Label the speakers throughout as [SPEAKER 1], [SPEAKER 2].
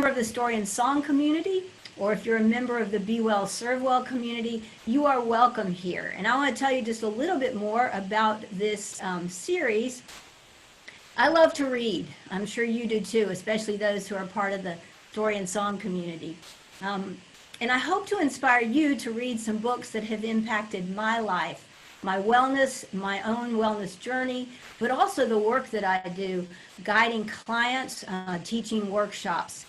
[SPEAKER 1] member of the Story and Song community, or if you're a member of the Be Well, Serve Well community, you are welcome here. And I want to tell you just a little bit more about this series. I love to read. I'm sure you do too, especially those who are part of the Story and Song community. And I hope to inspire you to read some books that have impacted my life, my wellness, my own wellness journey, but also the work that I do, guiding clients, teaching workshops.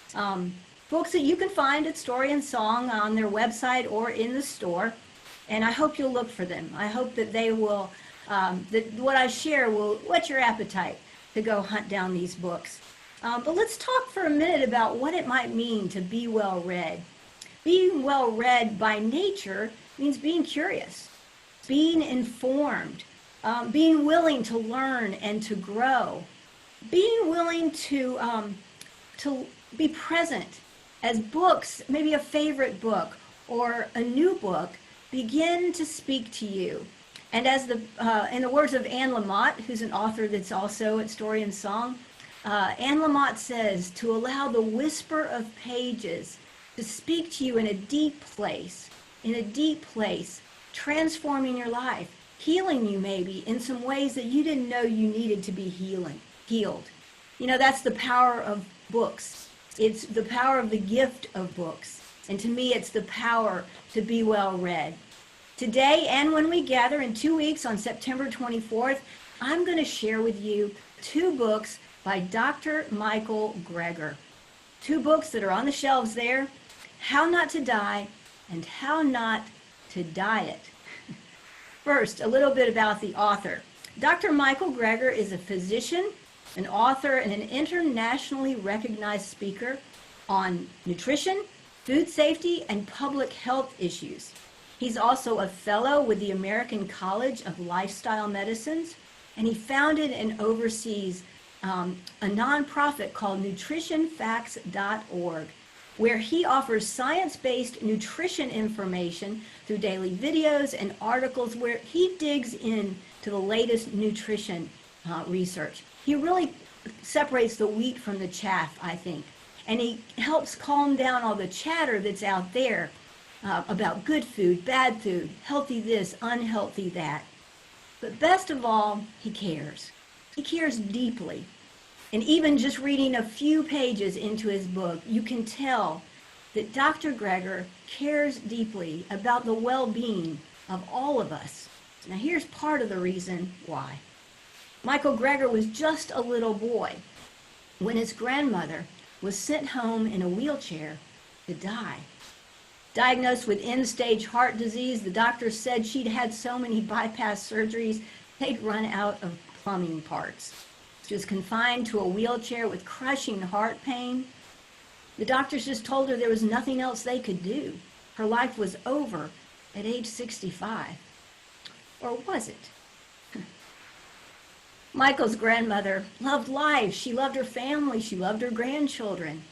[SPEAKER 1] Books that you can find at Story and Song on their website or in the store, and I hope you'll look for them. I hope that they will, that what I share will whet your appetite to go hunt down these books. But let's talk for a minute about what it might mean to be well read. Being well read by nature means being curious, being informed, being willing to learn and to grow, being willing to be present as books, maybe a favorite book or a new book, begin to speak to you. And as in the words of Anne Lamott, who's an author that's also at Story and Song, Anne Lamott says, to allow the whisper of pages to speak to you in a deep place, transforming your life, healing you maybe in some ways that you didn't know you needed to be healed. You know, that's the power of books. It's the power of the gift of books. And to me, it's the power to be well read. Today, and when we gather in 2 weeks on September 24th, I'm going to share with you 2 books by Dr. Michael Gregor. 2 books that are on the shelves there, How Not to Die and How Not to Diet. First, a little bit about the author. Dr. Michael Gregor is a physician, an author, and an internationally recognized speaker on nutrition, food safety, and public health issues. He's also a fellow with the American College of Lifestyle Medicines, and he founded and oversees a nonprofit called nutritionfacts.org, where he offers science-based nutrition information through daily videos and articles where he digs into the latest nutrition research. He really separates the wheat from the chaff, I think, and he helps calm down all the chatter that's out there about good food, bad food, healthy this, unhealthy that. But best of all, he cares. He cares deeply. And even just reading a few pages into his book, you can tell that Dr. Gregor cares deeply about the well-being of all of us. Now here's part of the reason why. Michael Gregor was just a little boy when his grandmother was sent home in a wheelchair to die. Diagnosed with end-stage heart disease, the doctors said she'd had so many bypass surgeries, they'd run out of plumbing parts. She was confined to a wheelchair with crushing heart pain. The doctors just told her there was nothing else they could do. Her life was over at age 65. Or was it? Michael's grandmother loved life. She loved her family. She loved her grandchildren.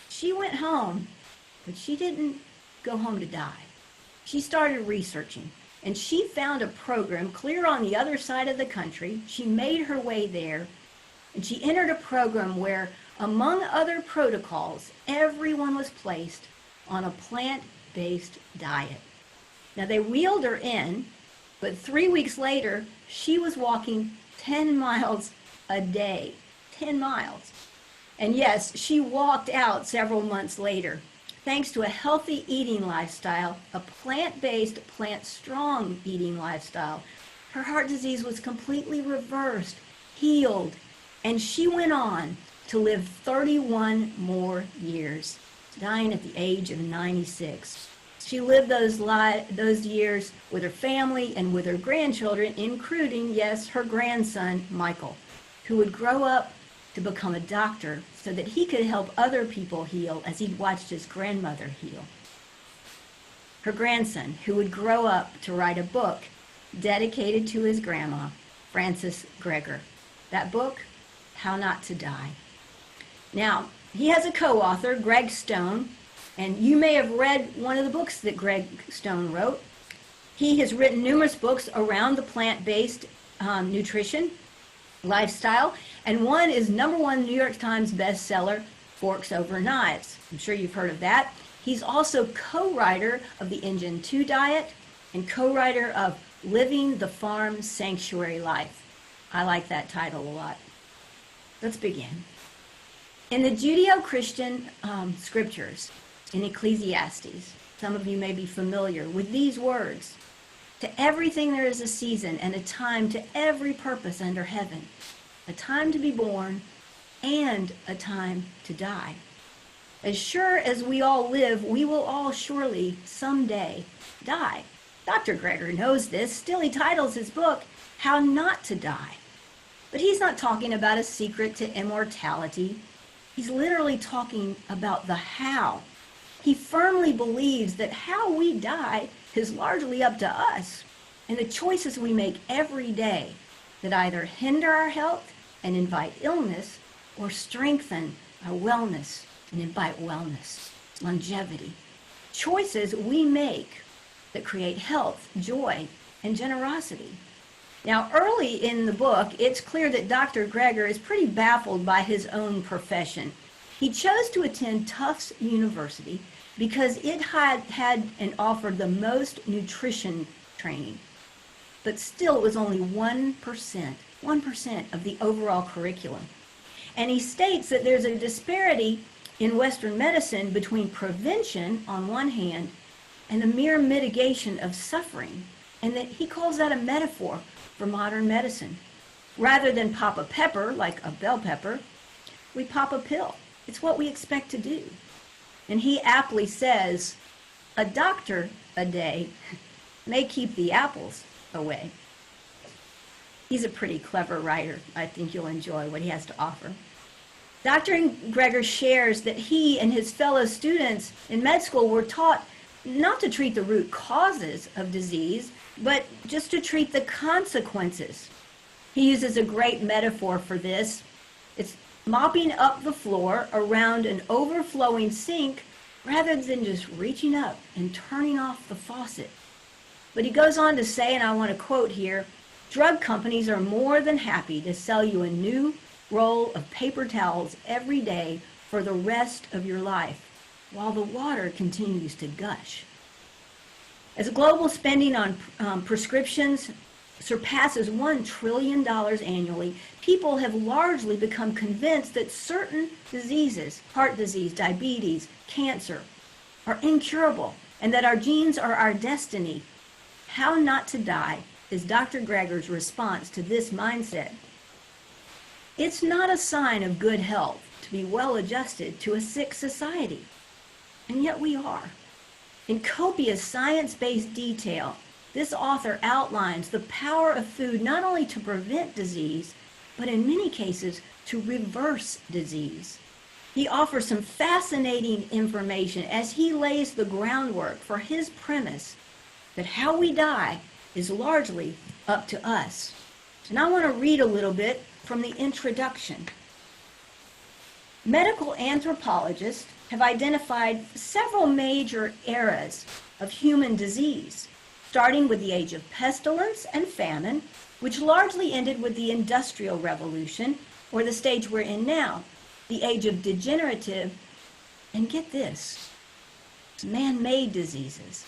[SPEAKER 1] She went home, but she didn't go home to die. She started researching, and she found a program clear on the other side of the country. She made her way there, and she entered a program where, among other protocols, everyone was placed on a plant-based diet. Now, they wheeled her in, but 3 weeks later, she was walking 10 miles a day. 10 miles. And yes, she walked out several months later. Thanks to a healthy eating lifestyle, a plant-based, plant-strong eating lifestyle, her heart disease was completely reversed, healed, and she went on to live 31 more years, dying at the age of 96. She lived those years with her family and with her grandchildren, including, yes, her grandson, Michael, who would grow up to become a doctor so that he could help other people heal as he'd watched his grandmother heal. Her grandson, who would grow up to write a book dedicated to his grandma, Frances Gregor. That book, How Not to Die. Now, he has a co-author, Greg Stone, and you may have read one of the books that Greg Stone wrote. He has written numerous books around the plant-based nutrition lifestyle, and one is #1 New York Times bestseller, Forks Over Knives. I'm sure you've heard of that. He's also co-writer of the Engine 2 Diet and co-writer of Living the Farm Sanctuary Life. I like that title a lot. Let's begin. In the Judeo-Christian scriptures, in Ecclesiastes, some of you may be familiar with these words. To everything there is a season and a time to every purpose under heaven, a time to be born and a time to die. As sure as we all live, we will all surely someday die. Dr. Gregor knows this. Still, he titles his book, How Not to Die. But he's not talking about a secret to immortality. He's literally talking about the how. He firmly believes that how we die is largely up to us and the choices we make every day that either hinder our health and invite illness or strengthen our wellness and invite wellness, longevity. Choices we make that create health, joy, and generosity. Now, early in the book, it's clear that Dr. Gregor is pretty baffled by his own profession. He chose to attend Tufts University because it had and offered the most nutrition training. But still, it was only 1% of the overall curriculum. And he states that there's a disparity in Western medicine between prevention on one hand and the mere mitigation of suffering, and that he calls that a metaphor for modern medicine. Rather than pop a pepper, like a bell pepper, we pop a pill. It's what we expect to do. And he aptly says, a doctor a day may keep the apples away. He's a pretty clever writer. I think you'll enjoy what he has to offer. Dr. Gregor shares that he and his fellow students in med school were taught not to treat the root causes of disease, but just to treat the consequences. He uses a great metaphor for this. It's mopping up the floor around an overflowing sink rather than just reaching up and turning off the faucet. But he goes on to say, and I want to quote here, drug companies are more than happy to sell you a new roll of paper towels every day for the rest of your life, while the water continues to gush. As global spending on prescriptions surpasses $1 trillion annually, people have largely become convinced that certain diseases, heart disease, diabetes, cancer, are incurable, and that our genes are our destiny. How Not to Die is Dr. Gregor's response to this mindset. It's not a sign of good health to be well adjusted to a sick society, and yet we are. In copious science-based detail, this author outlines the power of food not only to prevent disease, but in many cases to reverse disease. He offers some fascinating information as he lays the groundwork for his premise that how we die is largely up to us. And I want to read a little bit from the introduction. Medical anthropologists have identified several major eras of human disease, starting with the age of pestilence and famine, which largely ended with the Industrial Revolution, or the stage we're in now, the age of degenerative, and get this, man-made diseases.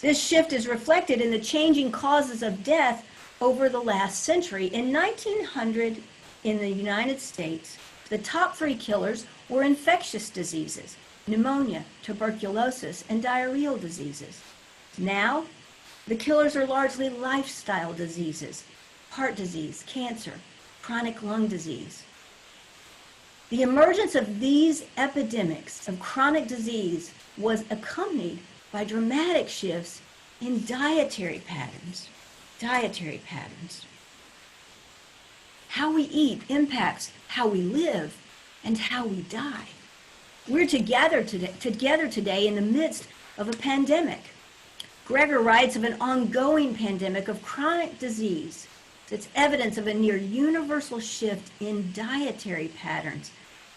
[SPEAKER 1] This shift is reflected in the changing causes of death over the last century. In 1900, in the United States, the top 3 killers were infectious diseases, pneumonia, tuberculosis, and diarrheal diseases. Now, the killers are largely lifestyle diseases, heart disease, cancer, chronic lung disease. The emergence of these epidemics of chronic disease was accompanied by dramatic shifts in dietary patterns. How we eat impacts how we live and how we die. We're together today in the midst of a pandemic. Gregor writes of an ongoing pandemic of chronic disease that's evidence of a near universal shift in dietary patterns,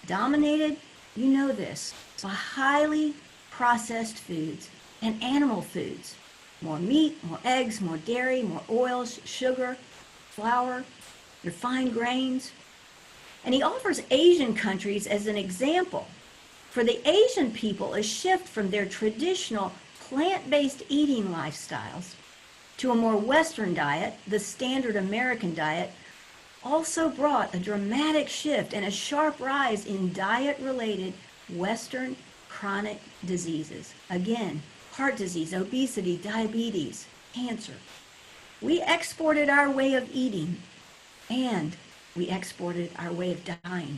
[SPEAKER 1] dominated, you know this, by highly processed foods and animal foods. More meat, more eggs, more dairy, more oils, sugar, flour, refined grains. And he offers Asian countries as an example. For the Asian people, a shift from their traditional plant-based eating lifestyles to a more Western diet, the standard American diet, also brought a dramatic shift and a sharp rise in diet-related Western chronic diseases. Again, heart disease, obesity, diabetes, cancer. We exported our way of eating, and we exported our way of dying.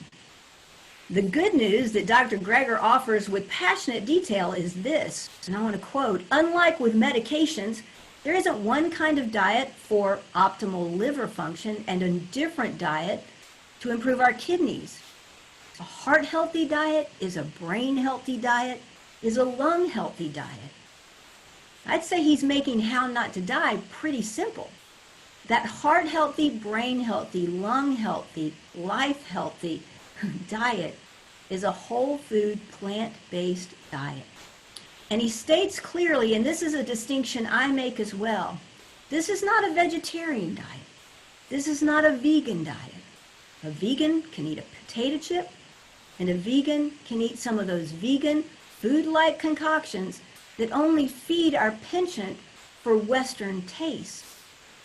[SPEAKER 1] The good news that Dr. Gregor offers with passionate detail is this, and I want to quote, "Unlike with medications, there isn't one kind of diet for optimal liver function and a different diet to improve our kidneys. A heart-healthy diet is a brain-healthy diet, is a lung-healthy diet." I'd say he's making how not to die pretty simple. That heart-healthy, brain-healthy, lung-healthy, life-healthy diet is a whole food, plant-based diet. And he states clearly, and this is a distinction I make as well, this is not a vegetarian diet. This is not a vegan diet. A vegan can eat a potato chip, and a vegan can eat some of those vegan food-like concoctions that only feed our penchant for Western tastes.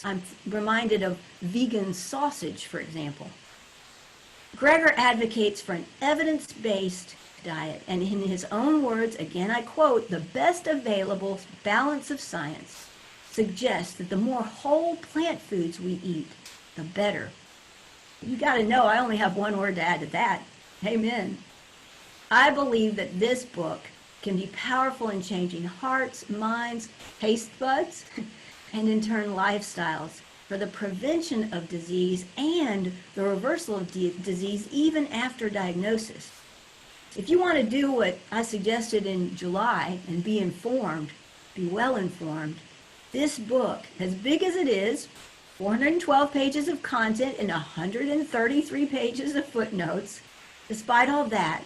[SPEAKER 1] I'm reminded of vegan sausage, for example. Gregor advocates for an evidence-based diet, and in his own words, again I quote, "The best available balance of science suggests that the more whole plant foods we eat, the better." You got to know, I only have one word to add to that. Amen. I believe that this book can be powerful in changing hearts, minds, taste buds, and in turn lifestyles for the prevention of disease and the reversal of disease even after diagnosis. If you want to do what I suggested in July and be informed, be well informed, this book, as big as it is, 412 pages of content and 133 pages of footnotes, despite all that,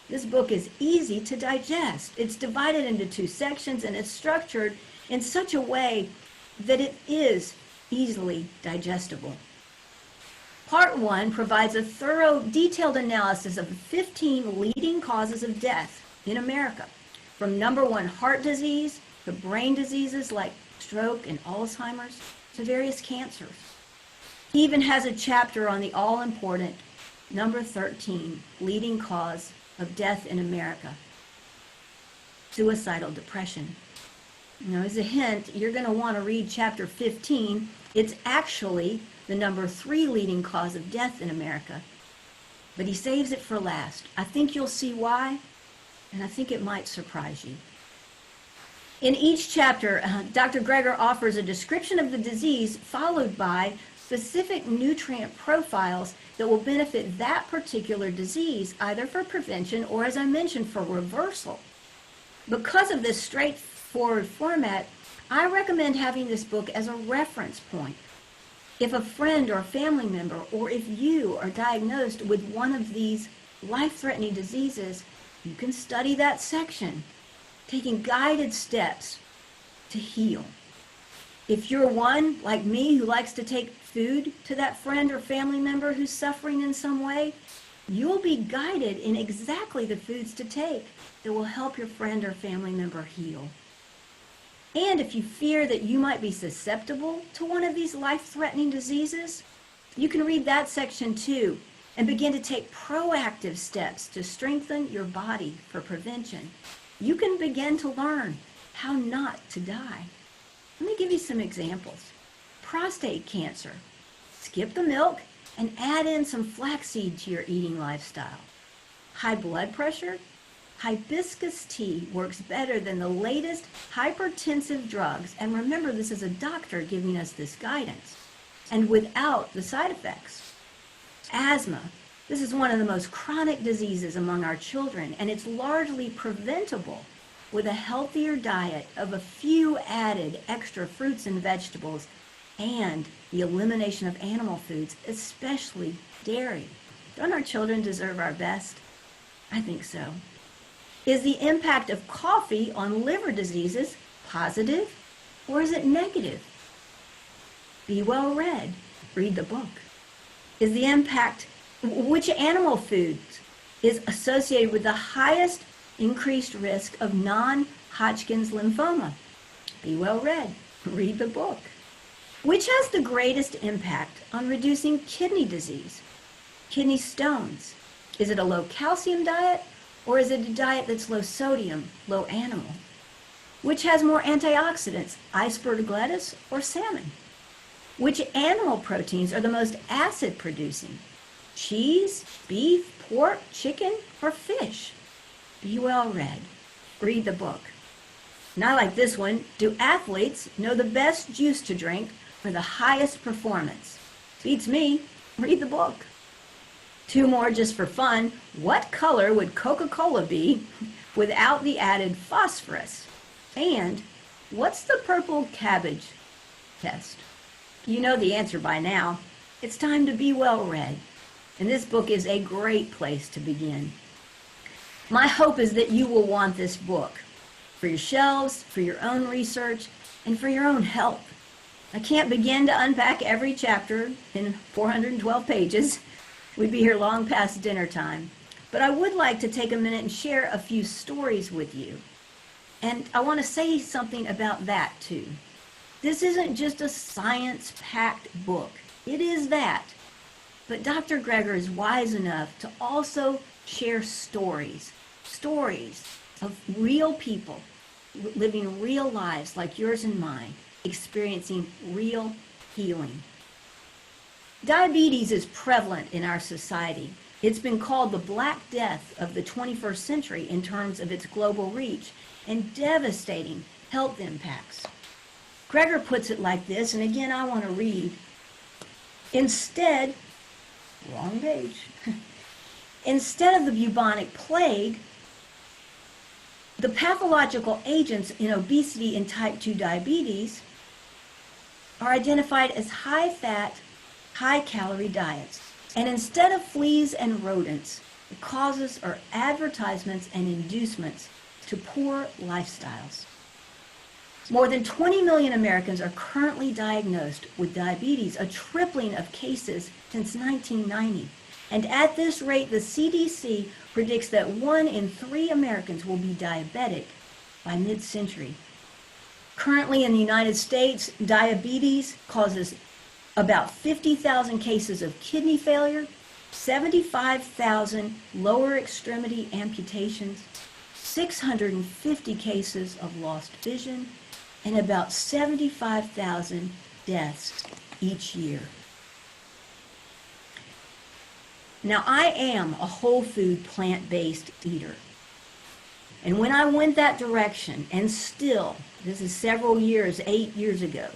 [SPEAKER 1] this book is easy to digest. It's divided into 2 sections and it's structured in such a way that it is easily digestible. Part 1 provides a thorough, detailed analysis of the 15 leading causes of death in America, from number 1 heart disease to brain diseases like stroke and Alzheimer's to various cancers. He even has a chapter on the all-important number 13 leading cause of death in America, suicidal depression. Now, as a hint, you're going to want to read chapter 15. It's actually the number 3 leading cause of death in America, but he saves it for last. I think you'll see why, and I think it might surprise you. In each chapter, Dr. Gregor offers a description of the disease followed by specific nutrient profiles that will benefit that particular disease, either for prevention or, as I mentioned, for reversal. Because of this straightforward format, I recommend having this book as a reference point. If a friend or a family member, or if you are diagnosed with one of these life-threatening diseases, you can study that section, taking guided steps to heal. If you're one, like me, who likes to take food to that friend or family member who's suffering in some way, you'll be guided in exactly the foods to take that will help your friend or family member heal. And if you fear that you might be susceptible to one of these life-threatening diseases, you can read that section too and begin to take proactive steps to strengthen your body for prevention. You can begin to learn how not to die. Let me give you some examples. Prostate cancer. Skip the milk and add in some flaxseed to your eating lifestyle. High blood pressure. Hibiscus tea works better than the latest hypertensive drugs. And remember, this is a doctor giving us this guidance, and without the side effects. Asthma. This is one of the most chronic diseases among our children, and it's largely preventable with a healthier diet of a few added extra fruits and vegetables and the elimination of animal foods, especially dairy. Don't our children deserve our best? I think so. Is the impact of coffee on liver diseases positive, or is it negative? Be well read. Read the book. Is the impact Which animal food is associated with the highest increased risk of non-Hodgkin's lymphoma? Be well read. Read the book. Which has the greatest impact on reducing kidney disease, kidney stones? Is it a low calcium diet, or is it a diet that's low sodium, low animal? Which has more antioxidants, aspergillus or salmon? Which animal proteins are the most acid producing? Cheese, beef, pork, chicken, or fish? Be well read. Read the book. And I like this one. Do athletes know the best juice to drink for the highest performance? Beats me. Read the book. Two more just for fun. What color would Coca-Cola be without the added phosphorus? And what's the purple cabbage test? You know the answer by now. It's time to be well read. And this book is a great place to begin. My hope is that you will want this book for your shelves, for your own research, and for your own health. I can't begin to unpack every chapter in 412 pages. We'd be here long past dinner time. But I would like to take a minute and share a few stories with you. And I want to say something about that too. This isn't just a science-packed book. It is that. But Dr. Gregor is wise enough to also share stories of real people living real lives like yours and mine, experiencing real healing. Diabetes is prevalent in our society. It's been called the Black Death of the 21st century in terms of its global reach and devastating health impacts. Gregor puts it like this, and again I want to read. Instead, wrong page. Instead of the bubonic plague, the pathological agents in obesity and type 2 diabetes are identified as high-fat, high-calorie diets. And instead of fleas and rodents, the causes are advertisements and inducements to poor lifestyles. More than 20 million Americans are currently diagnosed with diabetes, a tripling of cases since 1990. And at this rate, the CDC predicts that 1 in 3 Americans will be diabetic by mid-century. Currently in the United States, diabetes causes about 50,000 cases of kidney failure, 75,000 lower extremity amputations, 650 cases of lost vision, and about 75,000 deaths each year. Now, I am a whole food, plant-based eater. And when I went that direction, and still, this is several years, 8 years ago,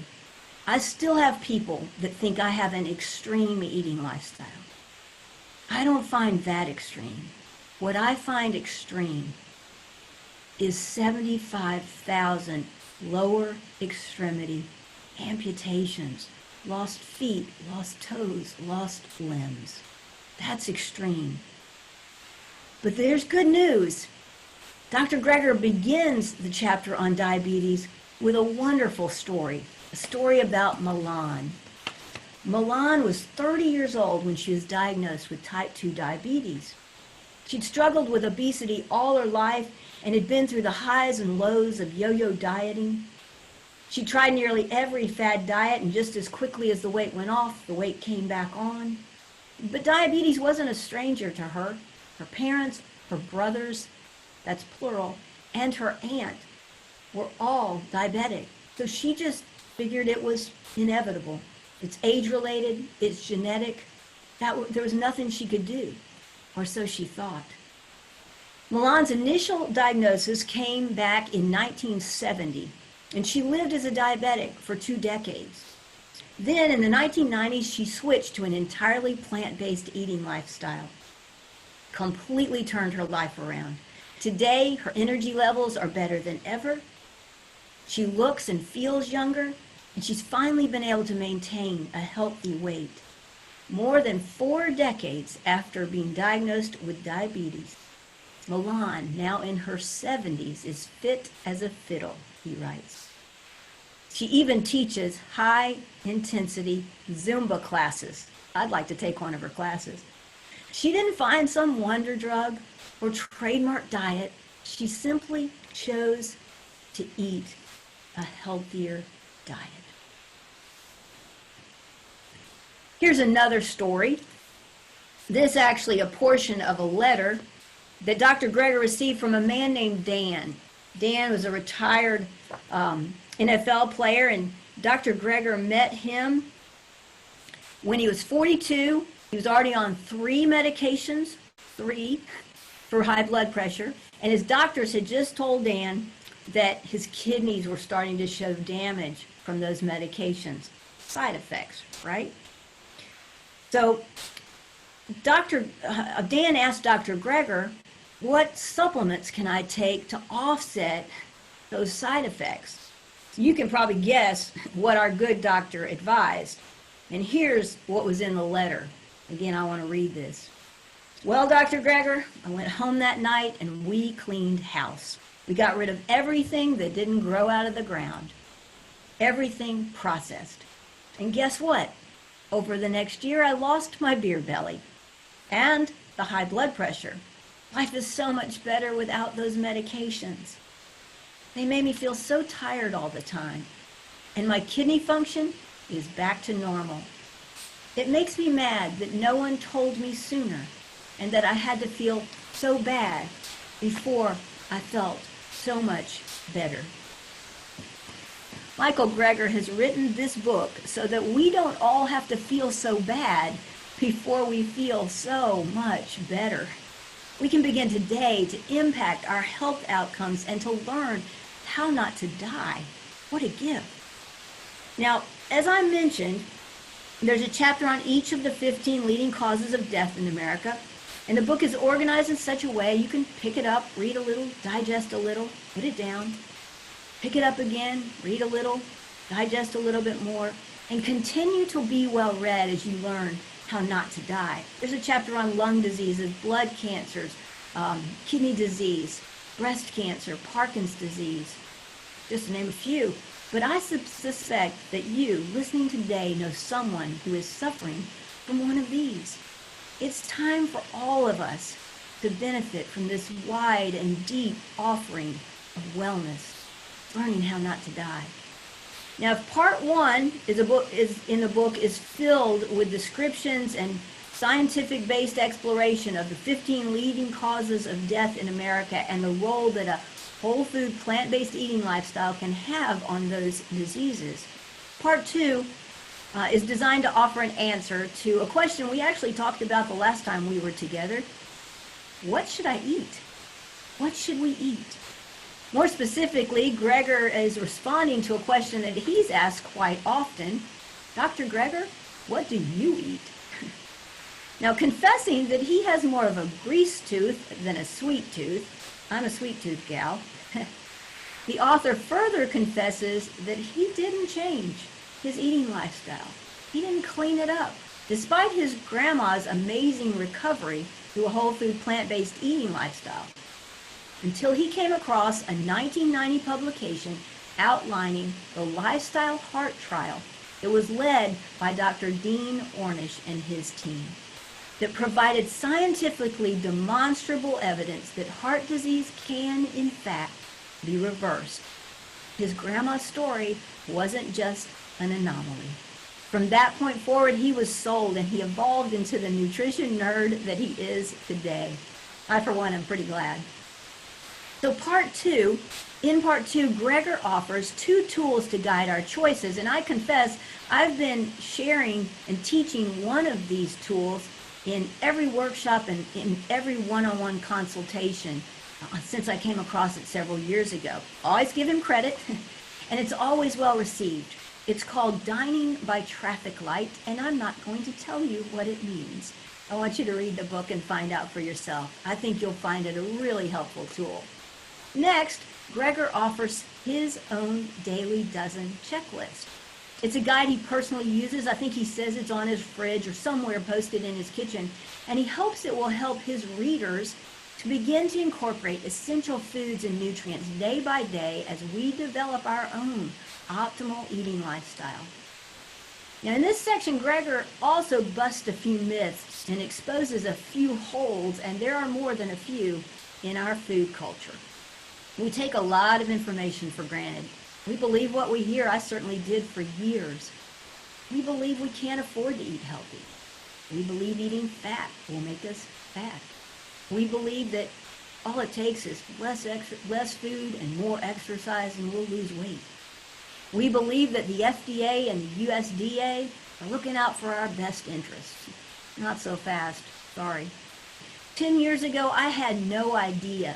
[SPEAKER 1] I still have people that think I have an extreme eating lifestyle. I don't find that extreme. What I find extreme is 75,000 lower extremity amputations, lost feet, lost toes, lost limbs. That's extreme. But there's good news. Dr. Gregor begins the chapter on diabetes with a wonderful story, a story about Milan. Milan was 30 years old when she was diagnosed with type 2 diabetes. She'd struggled with obesity all her life and had been through the highs and lows of yo-yo dieting. She tried nearly every fad diet, and just as quickly as the weight went off, the weight came back on. But diabetes wasn't a stranger to her. Her parents, her brothers, that's plural, and her aunt were all diabetic. So she just figured it was inevitable. It's age-related, it's genetic. There was nothing she could do, or so she thought. Milan's initial diagnosis came back in 1970, and she lived as a diabetic for 2 decades. Then, in the 1990s, she switched to an entirely plant-based eating lifestyle. Completely turned her life around. Today, her energy levels are better than ever. She looks and feels younger, and she's finally been able to maintain a healthy weight. More than 4 decades after being diagnosed with diabetes, Milan, now in her 70s, is fit as a fiddle, he writes. She even teaches high-intensity Zumba classes. I'd like to take one of her classes. She didn't find some wonder drug or trademark diet. She simply chose to eat a healthier diet. Here's another story. This is actually a portion of a letter that Dr. Gregor received from a man named Dan. Dan was a retired NFL player, and Dr. Gregor met him when he was 42. He was already on 3 medications, 3, for high blood pressure, and his doctors had just told Dan that his kidneys were starting to show damage from those medications. Side effects, right? So Dan asked Dr. Gregor, what supplements can I take to offset those side effects? So you can probably guess what our good doctor advised. And here's what was in the letter. Again, I want to read this. Well, Dr. Gregor, I went home that night and we cleaned house. We got rid of everything that didn't grow out of the ground. Everything processed. And guess what? Over the next year, I lost my beer belly and the high blood pressure. Life is so much better without those medications. They made me feel so tired all the time. And my kidney function is back to normal. It makes me mad that no one told me sooner and that I had to feel so bad before I felt so much better. Michael Gregor has written this book so that we don't all have to feel so bad before we feel so much better. We can begin today to impact our health outcomes and to learn how not to die. What a gift. Now, as I mentioned, there's a chapter on each of the 15 leading causes of death in America, and the book is organized in such a way you can pick it up, read a little, digest a little, put it down, pick it up again, read a little, digest a little bit more, and continue to be well read as you learn how not to die. There's a chapter on lung diseases, blood cancers, kidney disease, breast cancer, Parkinson's disease, just to name a few. But I suspect that you, listening today, know someone who is suffering from one of these. It's time for all of us to benefit from this wide and deep offering of wellness, learning how not to die. Now, if part 1 is filled with descriptions and scientific-based exploration of the 15 leading causes of death in America and the role that a whole food, plant-based eating lifestyle can have on those diseases, part 2 is designed to offer an answer to a question we actually talked about the last time we were together. What should I eat? What should we eat? More specifically, Gregor is responding to a question that he's asked quite often. Dr. Gregor, what do you eat? Now, confessing that he has more of a grease tooth than a sweet tooth, I'm a sweet tooth gal, the author further confesses that he didn't change his eating lifestyle. He didn't clean it up. Despite his grandma's amazing recovery through a whole food plant-based eating lifestyle, until he came across a 1990 publication outlining the Lifestyle Heart Trial that was led by Dr. Dean Ornish and his team, that provided scientifically demonstrable evidence that heart disease can, in fact, be reversed. His grandma's story wasn't just an anomaly. From that point forward, he was sold and he evolved into the nutrition nerd that he is today. I, for one, am pretty glad. So in part two, Gregor offers 2 tools to guide our choices. And I confess, I've been sharing and teaching one of these tools in every workshop and in every one-on-one consultation since I came across it several years ago. Always give him credit, and it's always well received. It's called Dining by Traffic Light, and I'm not going to tell you what it means. I want you to read the book and find out for yourself. I think you'll find it a really helpful tool. Next, Gregor offers his own daily dozen checklist. It's a guide he personally uses. I think he says it's on his fridge or somewhere posted in his kitchen, and he hopes it will help his readers to begin to incorporate essential foods and nutrients day by day as we develop our own optimal eating lifestyle. Now, in this section, Gregor also busts a few myths and exposes a few holes, and there are more than a few, in our food culture. We take a lot of information for granted. We believe what we hear. I certainly did for years. We believe we can't afford to eat healthy. We believe eating fat will make us fat. We believe that all it takes is less food and more exercise and we'll lose weight. We believe that the FDA and the USDA are looking out for our best interests. Not so fast, sorry. 10 years ago, I had no idea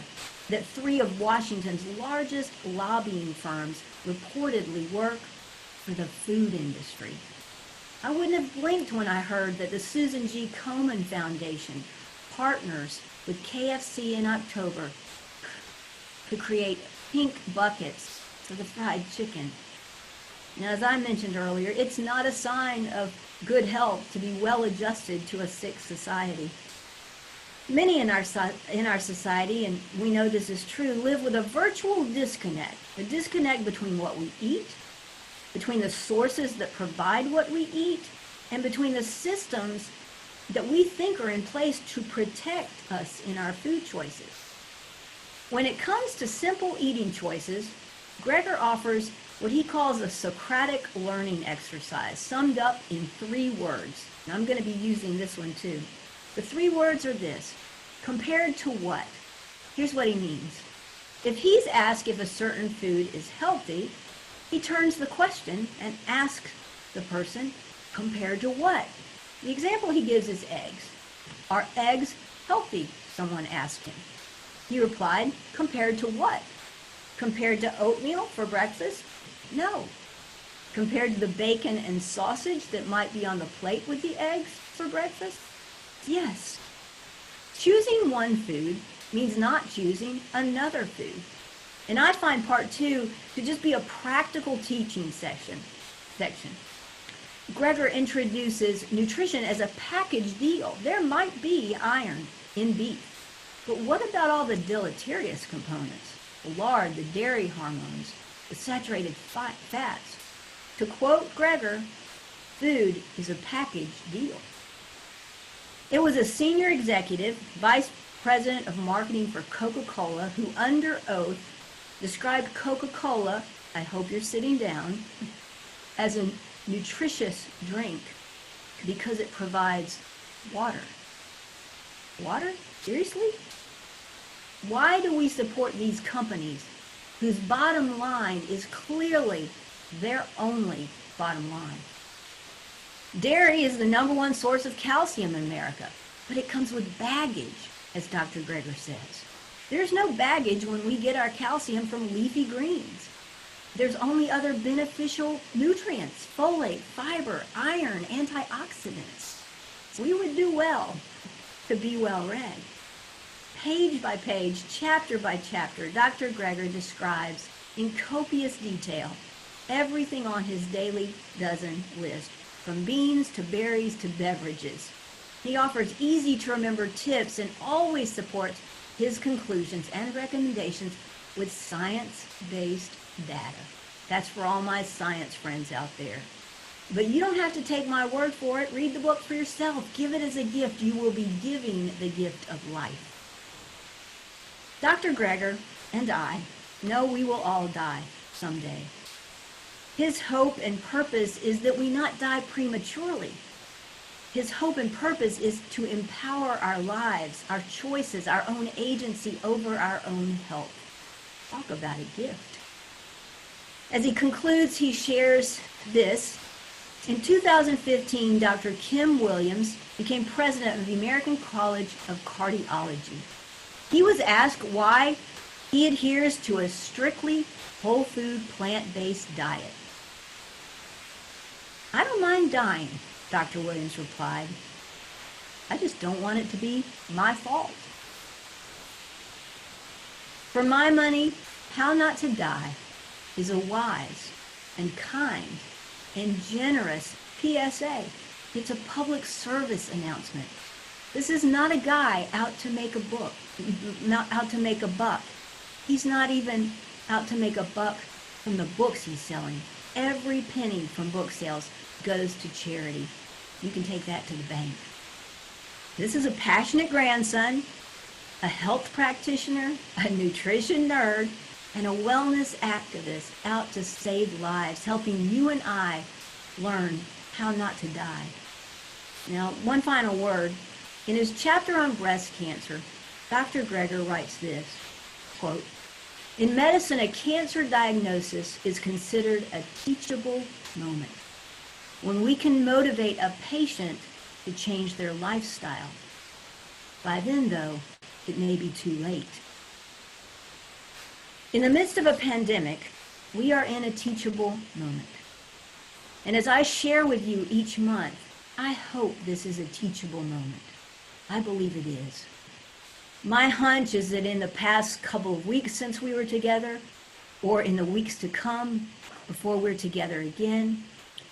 [SPEAKER 1] that 3 of Washington's largest lobbying firms reportedly work for the food industry. I wouldn't have blinked when I heard that the Susan G. Komen Foundation partners with KFC in October to create pink buckets for the fried chicken. Now, as I mentioned earlier, it's not a sign of good health to be well adjusted to a sick society. Many in our society, and we know this is true, live with a virtual disconnect, a disconnect between what we eat, between the sources that provide what we eat, and between the systems that we think are in place to protect us in our food choices. When it comes to simple eating choices, Gregor offers what he calls a Socratic learning exercise, summed up in 3 words. And I'm going to be using this one too. The 3 words are this: compared to what? Here's what he means. If he's asked if a certain food is healthy, he turns the question and asks the person, compared to what? The example he gives is eggs. Are eggs healthy? Someone asked him. He replied, compared to what? Compared to oatmeal for breakfast? No. Compared to the bacon and sausage that might be on the plate with the eggs for breakfast? Yes. Choosing one food means not choosing another food. And I find part 2 to just be a practical teaching section. Gregor introduces nutrition as a package deal. There might be iron in beef, but what about all the deleterious components? The lard, the dairy hormones, the saturated fats. To quote Gregor, food is a package deal. It was a senior executive, vice president of marketing for Coca-Cola, who under oath described Coca-Cola, I hope you're sitting down, as a nutritious drink because it provides water. Water? Seriously? Why do we support these companies whose bottom line is clearly their only bottom line? Dairy is the #1 source of calcium in America, but it comes with baggage, as Dr. Gregor says. There's no baggage when we get our calcium from leafy greens. There's only other beneficial nutrients: folate, fiber, iron, antioxidants. We would do well to be well read. Page by page, chapter by chapter, Dr. Gregor describes in copious detail everything on his daily dozen list, from beans to berries to beverages. He offers easy to remember tips and always supports his conclusions and recommendations with science-based data. That's for all my science friends out there. But you don't have to take my word for it. Read the book for yourself. Give it as a gift. You will be giving the gift of life. Dr. Gregor and I know we will all die someday. His hope and purpose is that we not die prematurely. His hope and purpose is to empower our lives, our choices, our own agency over our own health. Talk about a gift. As he concludes, he shares this. In 2015, Dr. Kim Williams became president of the American College of Cardiology. He was asked why he adheres to a strictly whole food, plant-based diet. I don't mind dying, Dr. Williams replied. I just don't want it to be my fault. For my money, How Not to Die is a wise and kind and generous PSA. It's a public service announcement. This is not a guy out to make a book, not out to make a buck. He's not even out to make a buck from the books he's selling. every penny from book sales goes to charity. You can take that to the bank. This is a passionate grandson, a health practitioner, a nutrition nerd, and a wellness activist out to save lives, helping you and I learn how not to die. Now, one final word. In his chapter on breast cancer, Dr. Gregor writes this, quote, "In medicine, a cancer diagnosis is considered a teachable moment, when we can motivate a patient to change their lifestyle. By then, though, it may be too late." In the midst of a pandemic, we are in a teachable moment. And as I share with you each month, I hope this is a teachable moment. I believe it is. My hunch is that in the past couple of weeks since we were together, or in the weeks to come before we're together again,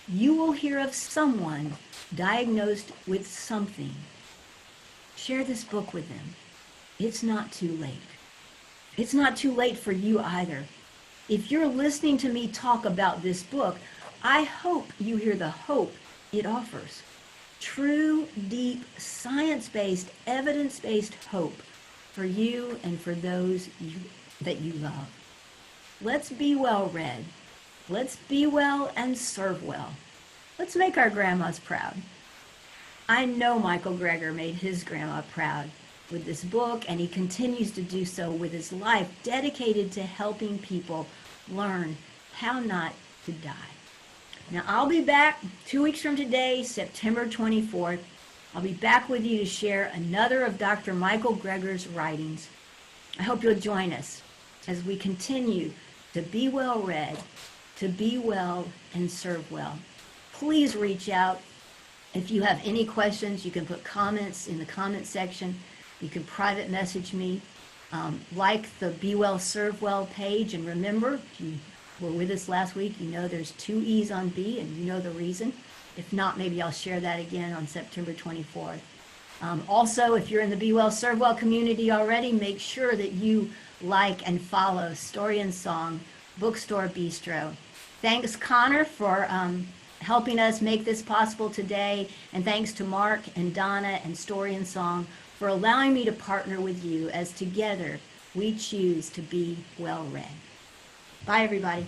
[SPEAKER 1] you will hear of someone diagnosed with something. Share this book with them. It's not too late. It's not too late for you either. If you're listening to me talk about this book, I hope you hear the hope it offers. True, deep, science-based, evidence-based hope for you and for those that you love. Let's be well read. Let's be well and serve well. Let's make our grandmas proud. I know Michael Gregor made his grandma proud with this book, and he continues to do so with his life dedicated to helping people learn how not to die. Now, I'll be back 2 weeks from today, September 24th. I'll be back with you to share another of Dr. Michael Gregor's writings. I hope you'll join us as we continue to be well read, to be well and serve well. Please reach out. If you have any questions, you can put comments in the comment section. You can private message me. Like the Be Well, Serve Well page. And remember, if you were with us last week, you know there's 2 E's on B, and you know the reason. If not, maybe I'll share that again on September 24th. Also, if you're in the Be Well, Serve Well community already, make sure that you like and follow Story and Song, Bookstore Bistro. Thanks, Connor, for helping us make this possible today. And thanks to Mark and Donna and Story and Song for allowing me to partner with you as together we choose to be well read. Bye, everybody.